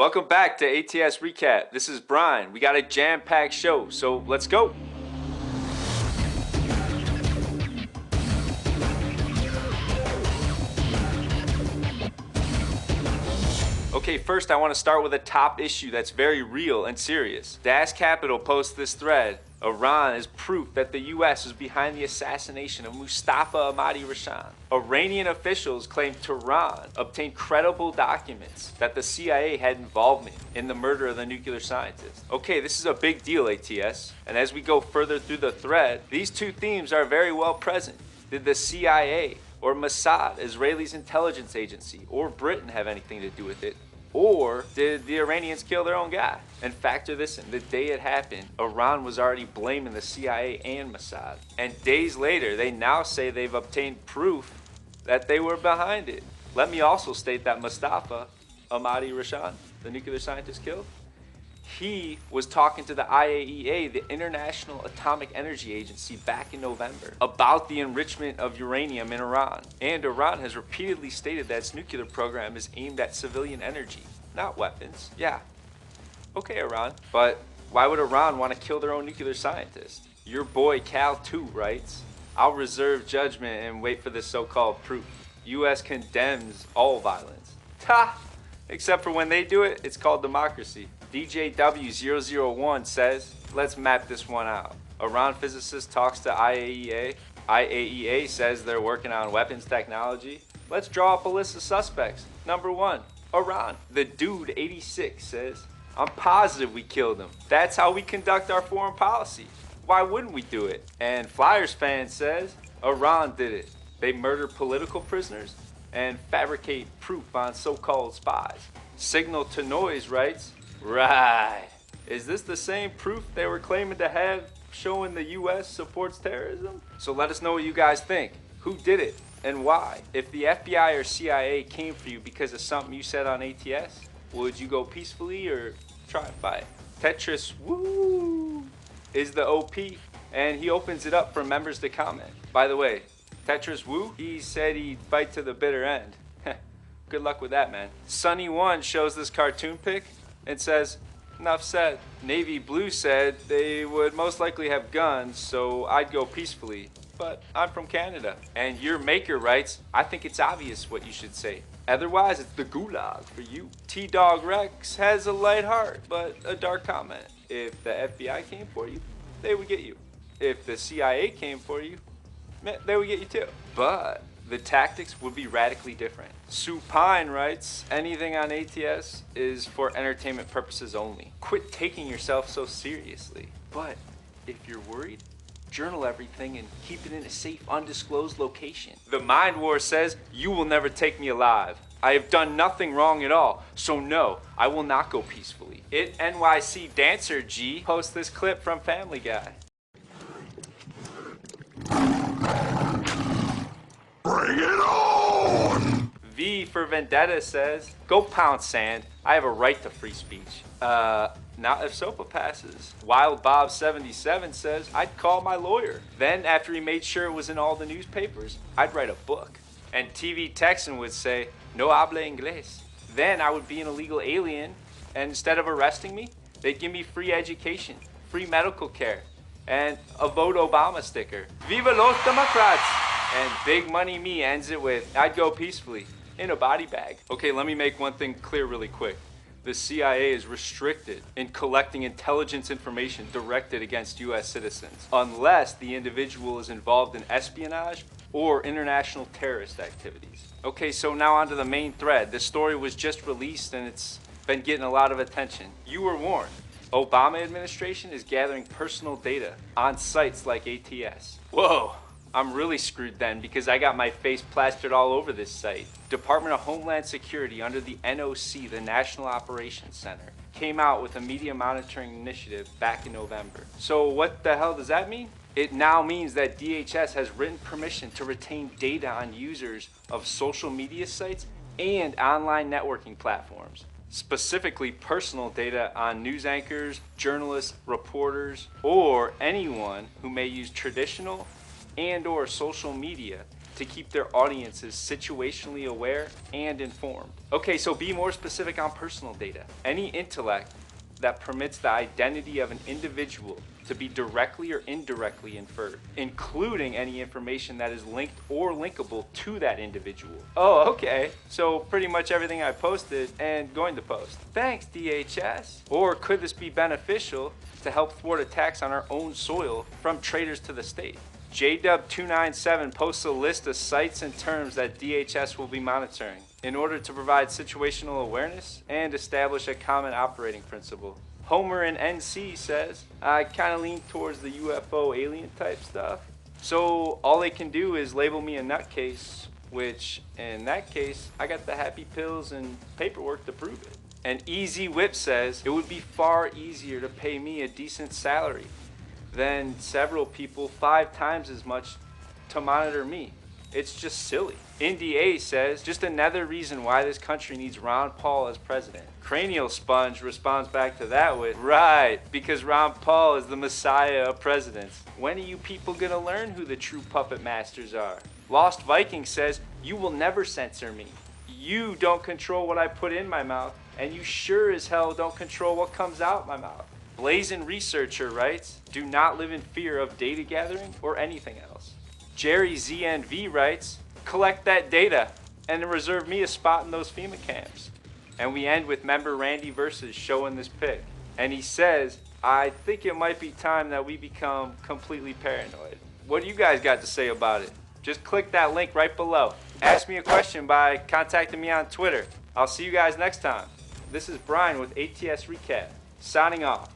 Welcome back to ATS Recap. This is Brian. We got a jam-packed show, so let's go. Okay, first I want to start with a top issue that's very real and serious. Das Capital posts this thread. Iran is proof that the US is behind the assassination of Mustafa Ahmadi Rashan. Iranian officials claim Tehran obtained credible documents that the CIA had involvement in the murder of the nuclear scientist. Okay, this is a big deal, ATS. And as we go further through the thread, these two themes are very well present. Did the CIA or Mossad, Israel's intelligence agency, or Britain have anything to do with it? Or did the Iranians kill their own guy? And factor this in, the day it happened, Iran was already blaming the CIA and Mossad. And days later, they now say they've obtained proof that they were behind it. Let me also state that Mustafa Ahmadi Rashan, the nuclear scientist killed, he was talking to the IAEA, the International Atomic Energy Agency, back in November about the enrichment of uranium in Iran. And Iran has repeatedly stated that its nuclear program is aimed at civilian energy, not weapons. Yeah, okay, Iran. But why would Iran want to kill their own nuclear scientist? Your boy Cal2 writes, I'll reserve judgment and wait for the so-called proof. US condemns all violence. Ta! Except for when they do it, it's called democracy. DJW001 says, let's map this one out. Iran physicist talks to IAEA. IAEA says they're working on weapons technology. Let's draw up a list of suspects. Number 1, Iran. The dude 86 says, I'm positive we killed him. That's how we conduct our foreign policy. Why wouldn't we do it? And Flyers fan says, Iran did it. They murder political prisoners and fabricate proof on so-called spies. Signal to Noise writes, right. Is this the same proof they were claiming to have showing the US supports terrorism? So let us know what you guys think. Who did it and why? If the FBI or CIA came for you because of something you said on ATS, would you go peacefully or try and fight? Tetris Woo is the OP, and he opens it up for members to comment. By the way, Tetris Woo, he said he'd fight to the bitter end. Good luck with that, man. Sunny1 shows this cartoon pic and says, enough said. Navy Blue said they would most likely have guns, so I'd go peacefully. But I'm from Canada. And your maker writes, I think it's obvious what you should say. Otherwise, it's the gulag for you. T-Dog Rex has a light heart, but a dark comment. If the FBI came for you, they would get you. If the CIA came for you, they would get you too. But the tactics would be radically different. Supine writes, anything on ATS is for entertainment purposes only. Quit taking yourself so seriously. But if you're worried, journal everything and keep it in a safe, undisclosed location. The Mind War says, you will never take me alive. I have done nothing wrong at all, so no, I will not go peacefully. It NYC Dancer G posts this clip from Family Guy. Bring it on! V for Vendetta says, go pound sand. I have a right to free speech. Not if SOPA passes. Wild Bob 77 says, I'd call my lawyer. Then after he made sure it was in all the newspapers, I'd write a book. And TV Texan would say, no habla inglés. Then I would be an illegal alien, and instead of arresting me, they'd give me free education, free medical care, and a Vote Obama sticker. Viva los Democrats! And Big Money Me ends it with, I'd go peacefully, in a body bag. Okay, let me make one thing clear really quick. The CIA is restricted in collecting intelligence information directed against US citizens, unless the individual is involved in espionage or international terrorist activities. Okay, so now onto the main thread. This story was just released and it's been getting a lot of attention. You were warned. Obama administration is gathering personal data on sites like ATS. Whoa. I'm really screwed then because I got my face plastered all over this site. Department of Homeland Security under the NOC, the National Operations Center, came out with a media monitoring initiative back in November. So what the hell does that mean? It now means that DHS has written permission to retain data on users of social media sites and online networking platforms. Specifically personal data on news anchors, journalists, reporters, or anyone who may use traditional and/or social media to keep their audiences situationally aware and informed. Okay, so be more specific on personal data. Any intellect that permits the identity of an individual to be directly or indirectly inferred, including any information that is linked or linkable to that individual. Oh, okay. So pretty much everything I posted and going to post. Thanks, DHS. Or could this be beneficial to help thwart attacks on our own soil from traitors to the state? JW297 posts a list of sites and terms that DHS will be monitoring in order to provide situational awareness and establish a common operating principle. Homer in NC says, I kind of lean towards the UFO alien type stuff. So all they can do is label me a nutcase, which in that case, I got the happy pills and paperwork to prove it. And Easy Whip says, it would be far easier to pay me a decent salary than several people 5 times as much to monitor me. It's just silly. Indy A says, just another reason why this country needs Ron Paul as president. Cranial Sponge responds back to that with, right, because Ron Paul is the messiah of presidents. When are you people gonna learn who the true puppet masters are? Lost Viking says, you will never censor me. You don't control what I put in my mouth, and you sure as hell don't control what comes out my mouth. Blazin' Researcher writes, do not live in fear of data gathering or anything else. Jerry ZNV writes, collect that data and then reserve me a spot in those FEMA camps. And we end with member Randy Versus showing this pic. And he says, I think it might be time that we become completely paranoid. What do you guys got to say about it? Just click that link right below. Ask me a question by contacting me on Twitter. I'll see you guys next time. This is Brian with ATS Recap, signing off.